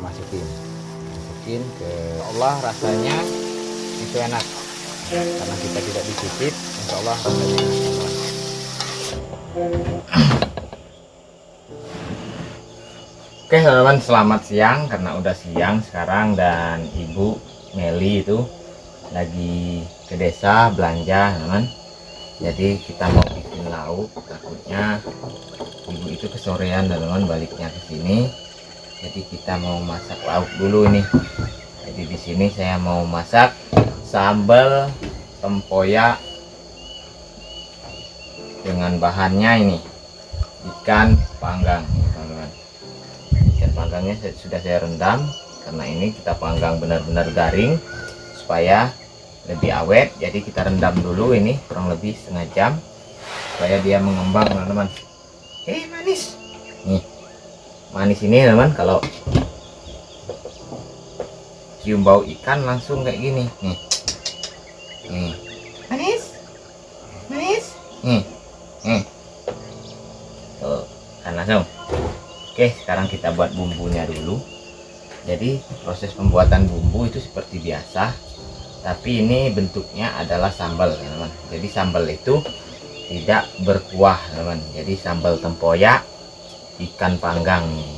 masukin ke Allah, rasanya itu enak karena kita tidak dicicip. Insya Allah rasanya enak. Oke teman-teman, selamat siang karena udah siang sekarang, dan Ibu Meli itu lagi ke desa belanja teman. Jadi kita mau bikin lauk, takutnya Ibu itu kesorean teman baliknya ke sini. Jadi kita mau masak lauk dulu nih. Jadi di sini saya mau masak sambal tempoyak dengan bahannya ini ikan panggang teman-teman. Ikan panggangnya sudah saya rendam karena ini kita panggang benar-benar garing supaya lebih awet. Jadi kita rendam dulu ini kurang lebih setengah jam supaya dia mengembang teman-teman. Manis nih, manis ini teman, kalau cium bau ikan langsung kayak gini nih, manis nih tuh kan langsung. Oke, sekarang kita buat bumbunya dulu. Jadi proses pembuatan bumbu itu seperti biasa, tapi ini bentuknya adalah sambal teman-teman. Jadi sambal itu tidak berkuah teman. Jadi sambal tempoyak ikan panggang nih.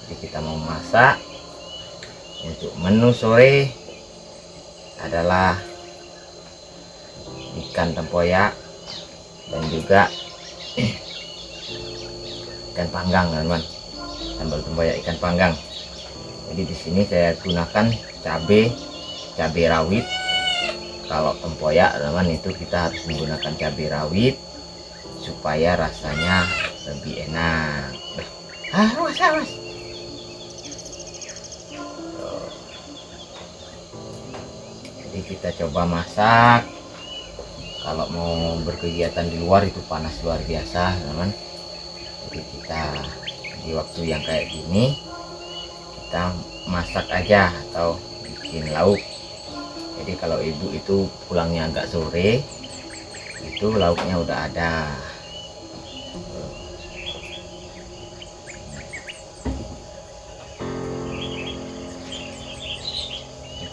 Jadi kita mau masak untuk menu sore adalah ikan tempoyak dan juga ikan panggang teman-teman. Sambal tempoyak ikan panggang. Jadi di sini saya gunakan cabai rawit. Kalau tempoyak teman itu kita harus menggunakan cabai rawit supaya rasanya lebih enak. Mas. Jadi kita coba masak. Kalau mau berkegiatan di luar itu panas luar biasa teman. Jadi kita di waktu yang kayak gini kita masak aja atau bikin lauk. Jadi kalau ibu itu pulangnya agak sore, itu lauknya udah ada.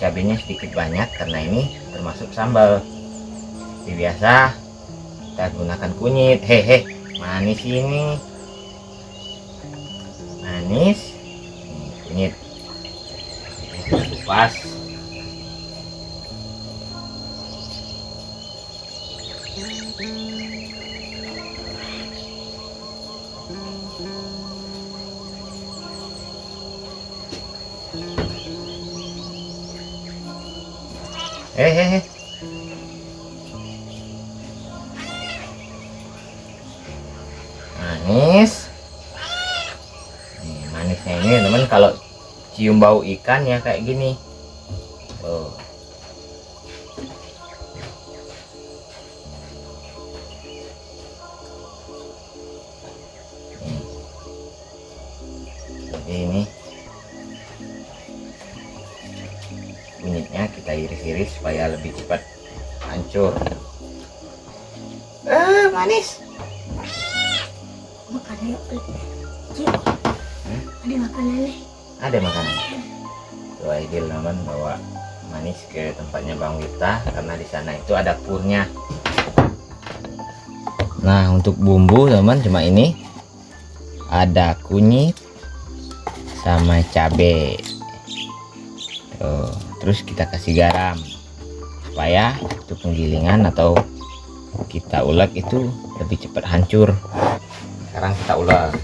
Cabenya sedikit banyak karena ini termasuk sambal. Seperti biasa kita gunakan kunyit. Manis ini, manis. Kunyit kita kupas. Manis. Manisnya ini teman, kalau cium bau ikan ya kayak gini. Tuh. Jadi ini kunyitnya kita iris-iris supaya lebih cepat hancur. Manis. Ada makanan. Ada makanan. Tuh Aidil teman bawa manis ke tempatnya Bang Wita karena di sana itu ada purnya. Nah, untuk bumbu teman cuma ini. Ada kunyit sama cabai. Tuh, terus kita kasih garam supaya untuk penggilingan atau kita ulek itu lebih cepat hancur. Sekarang kita ulek.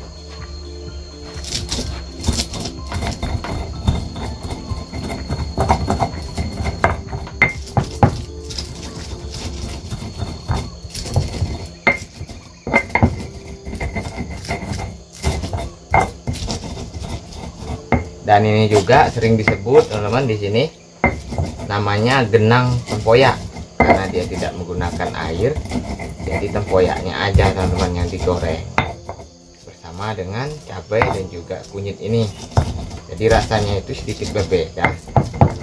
Dan ini juga sering disebut teman-teman di sini namanya genang tempoyak karena dia tidak menggunakan air. Jadi tempoyaknya aja teman-teman yang digoreng bersama dengan cabai dan juga kunyit ini. Jadi rasanya itu sedikit berbeda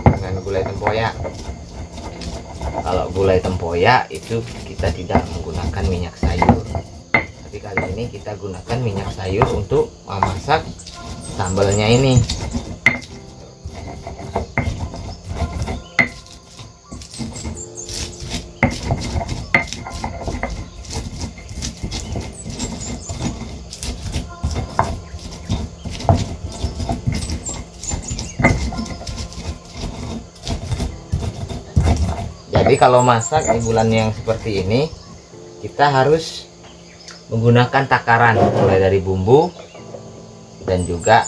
dengan gulai tempoyak. Kalau gulai tempoyak itu kita tidak menggunakan minyak sayur, tapi kali ini kita gunakan minyak sayur untuk memasak sambalnya ini. Jadi kalau masak di bulan yang seperti ini, kita harus menggunakan takaran mulai dari bumbu dan juga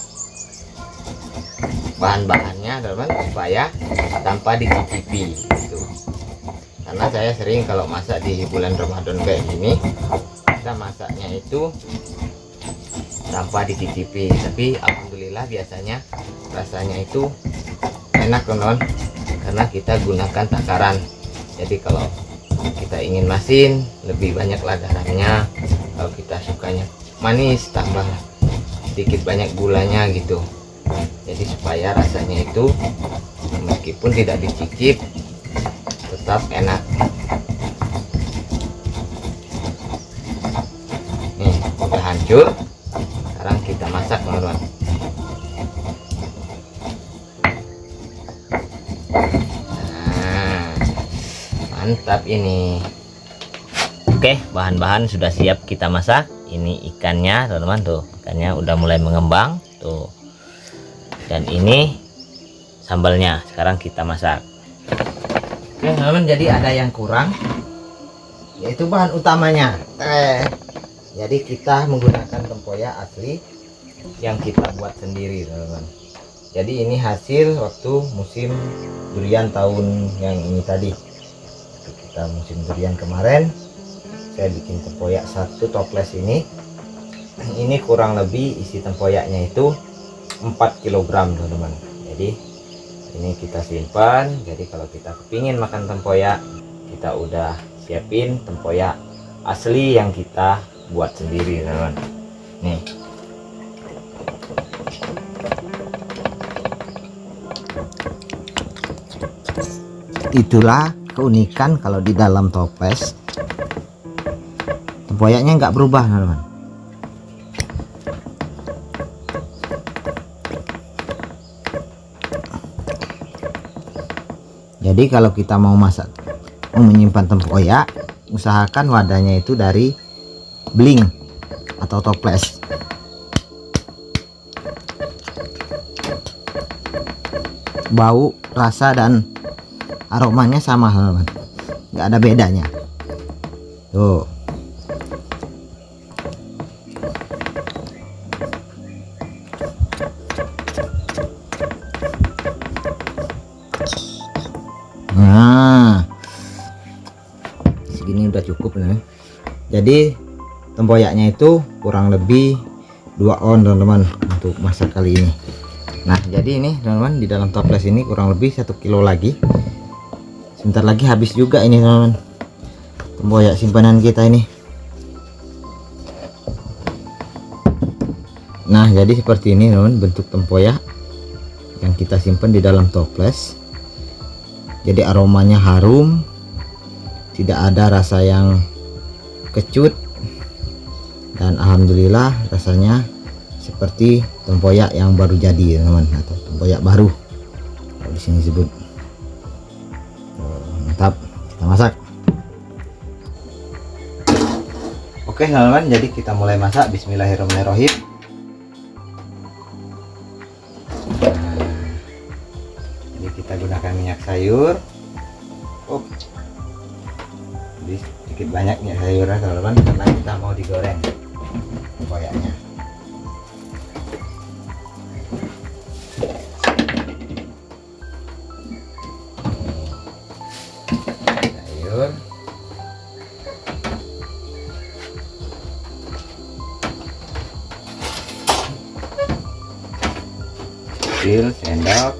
bahan-bahannya, teman-teman, supaya tanpa dicicipi gitu. Karena saya sering kalau masak di bulan Ramadan kayak gini, kita masaknya itu tanpa dicicipi, tapi alhamdulillah biasanya rasanya itu enak, teman-teman, karena kita gunakan takaran. Jadi kalau kita ingin masin, lebih banyaklah garamnya. Kalau kita sukanya manis, tambah sedikit banyak gulanya gitu. Jadi supaya rasanya itu meskipun tidak dicicip tetap enak. Nih udah hancur, sekarang kita masak, teman-teman. Nah, mantap ini. Oke, bahan-bahan sudah siap kita masak. Ini ikannya, teman-teman, tuh ikannya udah mulai mengembang tuh. Dan ini sambalnya, sekarang kita masak. Oke, teman-teman, jadi ada yang kurang, yaitu bahan utamanya. Jadi kita menggunakan tempoyak asli yang kita buat sendiri, teman-teman. Jadi ini hasil waktu musim durian tahun yang ini tadi. Kita musim durian kemarin, saya bikin tempoyak 1 toples ini. Ini kurang lebih isi tempoyaknya itu 4 kg, teman-teman. Jadi ini kita simpan. Jadi kalau kita kepingin makan tempoyak, kita udah siapin tempoyak asli yang kita buat sendiri, teman-teman. Nih, itulah keunikan kalau di dalam toples tempoyaknya nggak berubah, teman-teman. Jadi kalau kita mau masak, mau menyimpan tempoyak, usahakan wadahnya itu dari bling atau toples. Bau, rasa dan aromanya sama, teman-teman, nggak ada bedanya tuh. Nah, segini udah cukup nih. Jadi tempoyaknya itu kurang lebih 2 on, teman-teman, untuk masak kali ini. Nah, jadi ini, teman-teman, di dalam toples ini kurang lebih 1 kilo lagi. Sebentar lagi habis juga ini, teman-teman, tempoyak simpanan kita ini. Nah, jadi seperti ini, teman-teman, bentuk tempoyak yang kita simpan di dalam toples. Jadi aromanya harum, tidak ada rasa yang kecut, dan alhamdulillah rasanya seperti tempoyak yang baru jadi, teman-teman, atau tempoyak baru kalau di sini disebut. Mantap, kita masak. Oke, teman-teman, jadi kita mulai masak. Bismillahirrahmanirrahim. Jadi kita gunakan minyak sayur. Jadi sedikit banyak minyak sayurnya, teman-teman, karena kita mau digoreng tempoyaknya. Sayur, kecil sendok,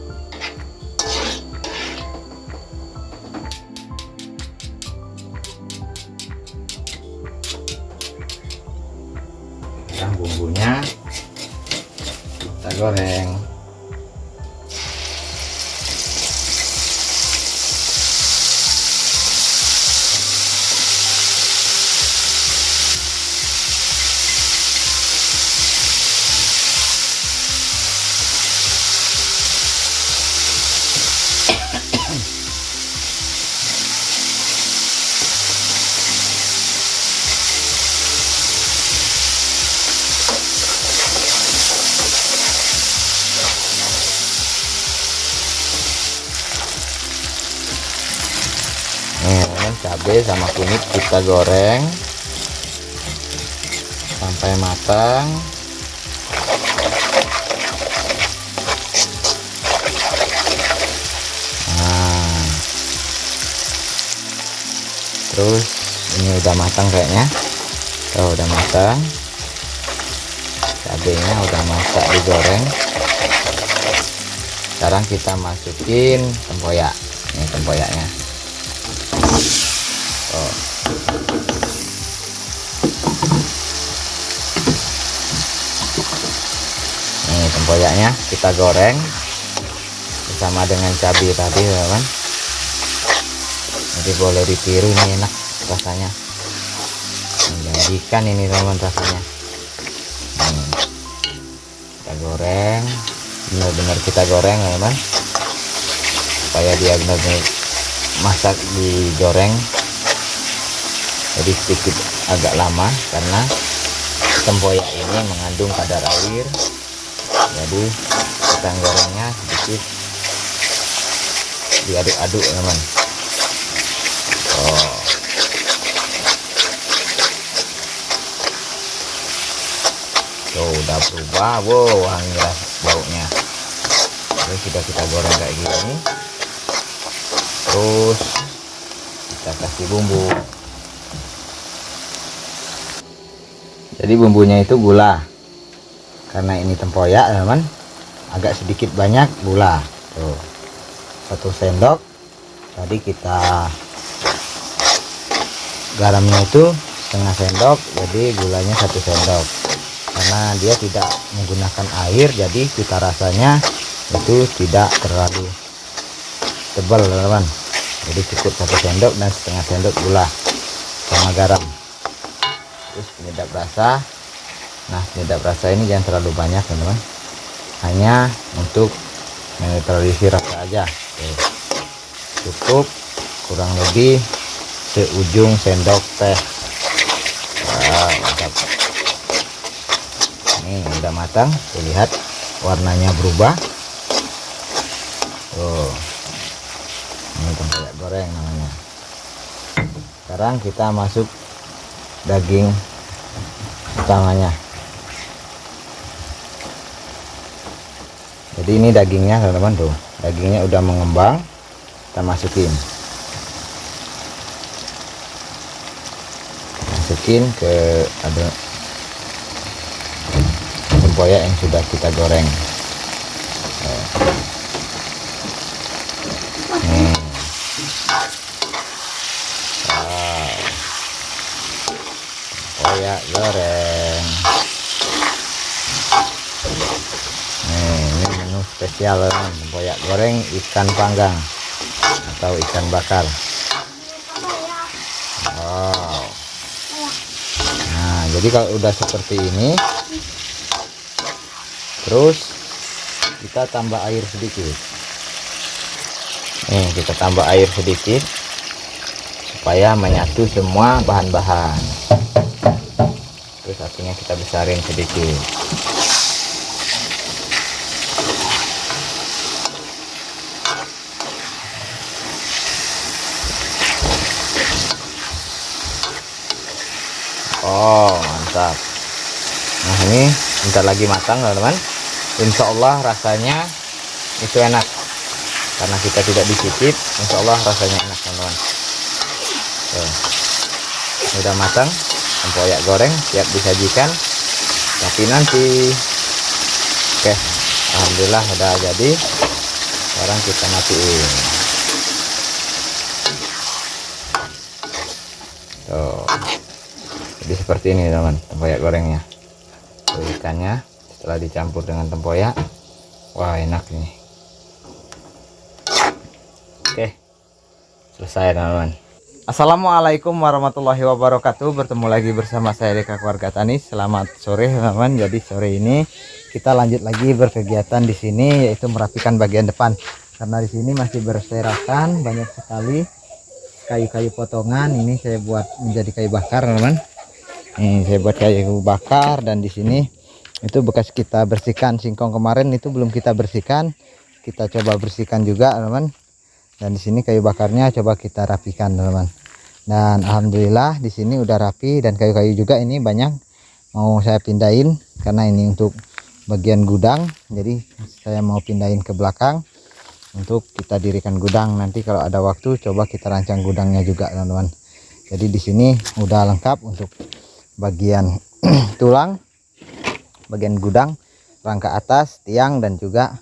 sekarang bumbunya kita goreng. cabai sama kunyit kita goreng sampai matang. Nah, terus ini udah matang kayaknya. Oh, udah matang, cabenya udah masak digoreng. Sekarang kita masukin tempoyak. Ini tempoyaknya. Oh. Ini tempoyaknya kita goreng bersama dengan cabai tadi, teman. Jadi boleh ditiru, ini enak rasanya, menjanjikan ini teman rasanya. Kita goreng, benar-benar kita goreng teman, supaya dia benar-benar masak digoreng. Jadi sedikit agak lama karena tempoyak ini mengandung kadar air, jadi kita gorengnya sedikit diaduk-aduk teman. Oh, tuh udah berubah, wow, wangi baunya. Terus sudah kita goreng kayak gini, terus kita kasih bumbu. Jadi bumbunya itu gula, karena ini tempoyak teman, agak sedikit banyak gula. Tuh, 1 sendok. Tadi kita garamnya itu setengah sendok, jadi gulanya 1 sendok. Karena dia tidak menggunakan air, jadi kita rasanya itu tidak terlalu tebal teman. Jadi cukup 1 sendok dan setengah sendok gula sama garam. Terus penyedap rasa. Nah, penyedap rasa ini jangan terlalu banyak teman-teman, hanya untuk menetralisir rasa aja. Oke. Cukup kurang lebih seujung sendok teh. Wow, mantap. Ini udah matang, lihat warnanya berubah. Oh, ini tempoyak goreng namanya. Sekarang kita masuk daging utamanya. Jadi ini dagingnya teman-teman, tuh dagingnya udah mengembang, kita masukin ke ada tempoyak yang sudah kita goreng. Nih. Wow. Tempoyak goreng. Ini menu spesial teman, tempoyak goreng ikan panggang atau ikan bakar. Wow. Nah, jadi kalau udah seperti ini, terus kita tambah air sedikit. Nih, kita tambah air sedikit supaya menyatu semua bahan-bahan. Terus apinya kita besarin sedikit. Oh, mantap. Nah, ini bentar lagi matang teman-teman. Insya Allah rasanya itu enak, karena kita tidak dicicip. Insya Allah rasanya enak teman-teman. Udah matang, tempoyak goreng siap disajikan. Tapi nanti, oke, alhamdulillah udah jadi. Sekarang kita matiin. Tuh, jadi seperti ini teman, tempoyak gorengnya. Tuh, ikannya setelah dicampur dengan tempoyak, wah enak nih. Oke, selesai teman-teman. Assalamualaikum warahmatullahi wabarakatuh. Bertemu lagi bersama saya Deka Keluarga Tani. Selamat sore teman-teman. Jadi sore ini kita lanjut lagi berkegiatan di sini, yaitu merapikan bagian depan. Karena di sini masih berserakan banyak sekali kayu-kayu potongan. Ini saya buat menjadi kayu bakar teman-teman. Ini saya buat kayu bakar, dan di sini itu bekas kita bersihkan singkong kemarin itu belum kita bersihkan. Kita coba bersihkan juga teman-teman. Dan di sini kayu bakarnya coba kita rapikan teman-teman. Dan alhamdulillah di sini udah rapi, dan kayu-kayu juga ini banyak mau saya pindahin karena ini untuk bagian gudang. Jadi saya mau pindahin ke belakang untuk kita dirikan gudang. Nanti kalau ada waktu coba kita rancang gudangnya juga, teman-teman. Jadi di sini udah lengkap untuk bagian tulang, bagian gudang, rangka atas, tiang, dan juga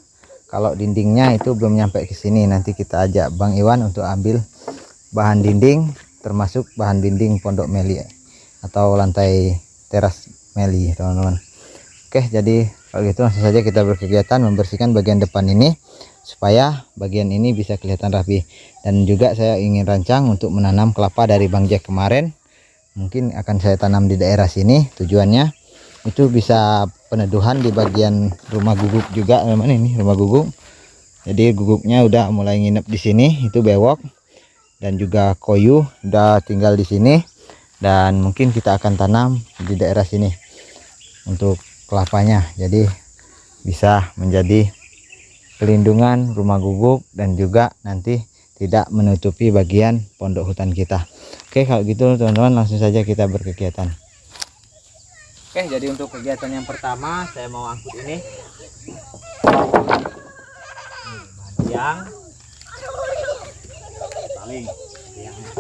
kalau dindingnya itu belum nyampe ke sini. Nanti kita ajak Bang Iwan untuk ambil bahan dinding, termasuk bahan dinding pondok meli atau lantai teras meli, teman-teman. Oke, jadi kalau gitu langsung saja kita berkegiatan membersihkan bagian depan ini supaya bagian ini bisa kelihatan rapi. Dan juga saya ingin rancang untuk menanam kelapa dari Bang Jack kemarin. Mungkin akan saya tanam di daerah sini, tujuannya itu bisa peneduhan di bagian rumah guguk juga, teman-teman. Ini rumah guguk, jadi guguknya udah mulai nginep di sini, itu bewok, dan juga koyu udah tinggal di sini. Dan mungkin kita akan tanam di daerah sini untuk kelapanya, jadi bisa menjadi pelindungan rumah guguk dan juga nanti tidak menutupi bagian pondok hutan kita. Oke, kalau gitu teman-teman langsung saja kita berkegiatan. Oke, jadi untuk kegiatan yang pertama saya mau angkut ini bahan tiang, paling tiangnya.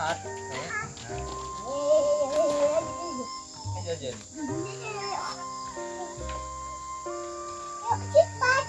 Cepat. Ayo Jen. Cepat.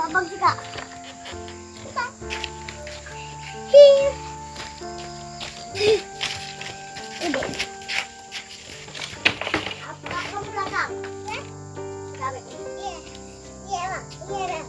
Abang juga. Udah. Apa kamu belakang? Ya? Iya. Iya, Bang. Iya, Bang.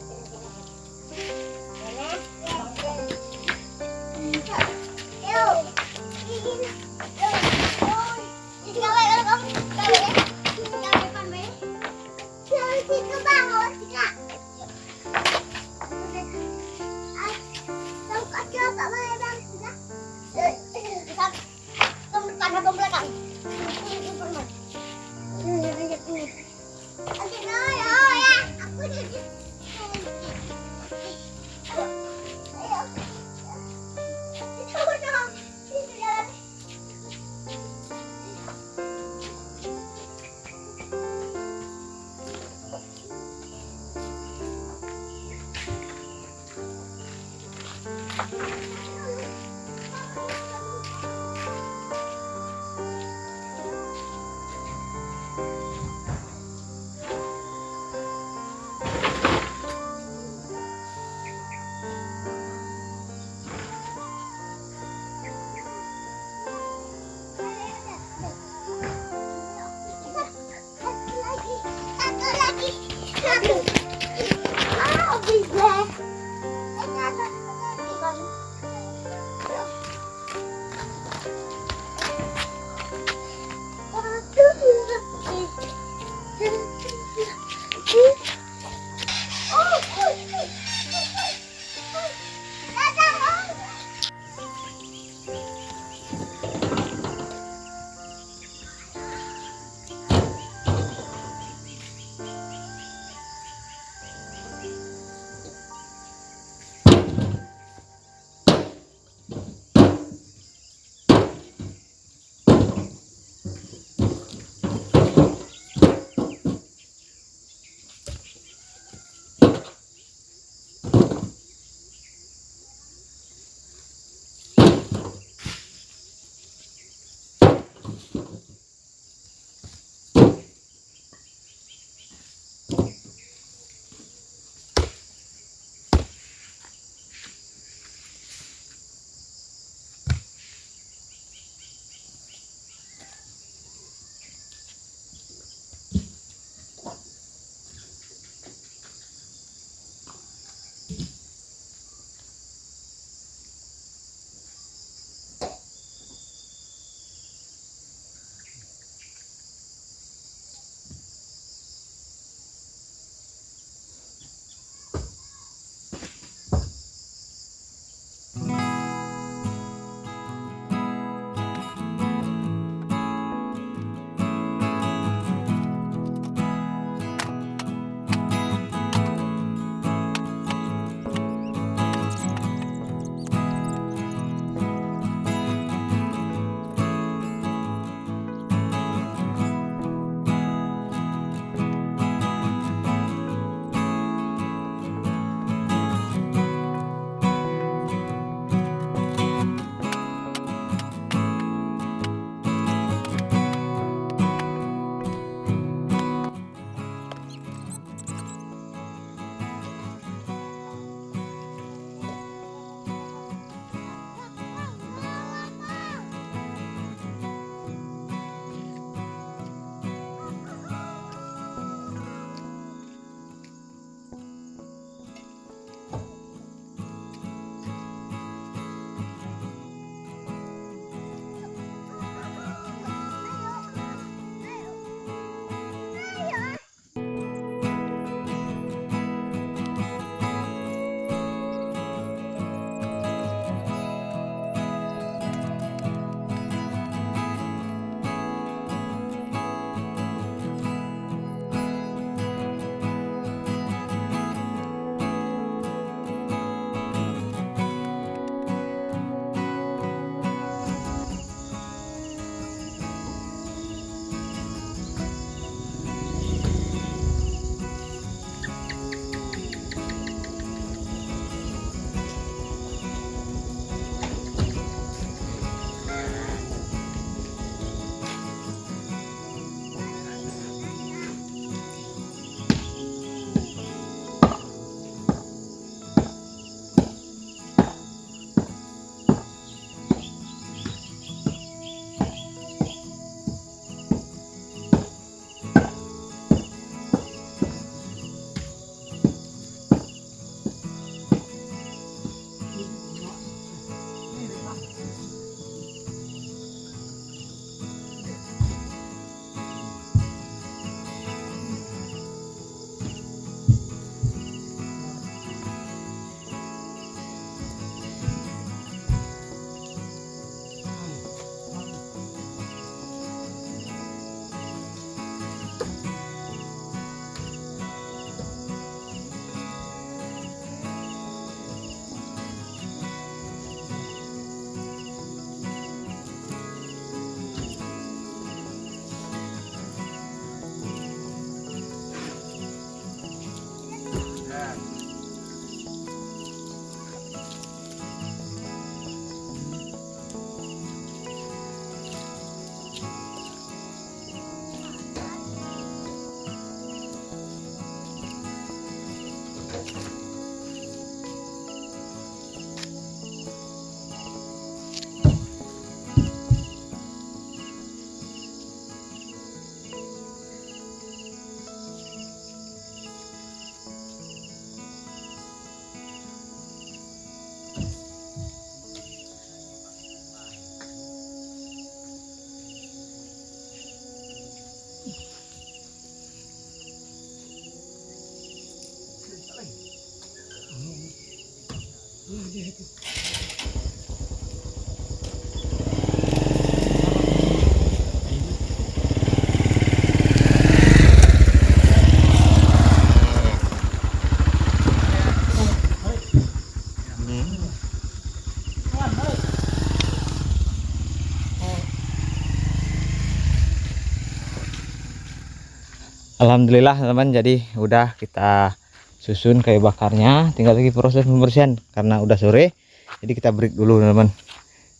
Alhamdulillah teman-teman, jadi udah kita susun kayu bakarnya, tinggal lagi proses pembersihan karena udah sore. Jadi kita break dulu teman-teman.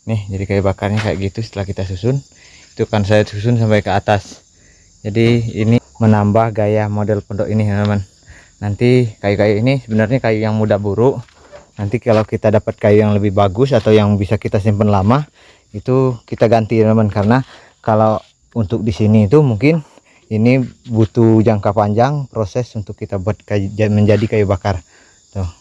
Nih, jadi kayu bakarnya kayak gitu. Setelah kita susun, itu kan saya susun sampai ke atas. Jadi ini menambah gaya model pondok ini teman-teman. Nanti kayu-kayu ini sebenarnya kayu yang mudah buruk. Nanti kalau kita dapat kayu yang lebih bagus atau yang bisa kita simpan lama, itu kita ganti teman-teman. Karena kalau untuk di sini itu mungkin ini butuh jangka panjang proses untuk kita buat menjadi kayu bakar tuh.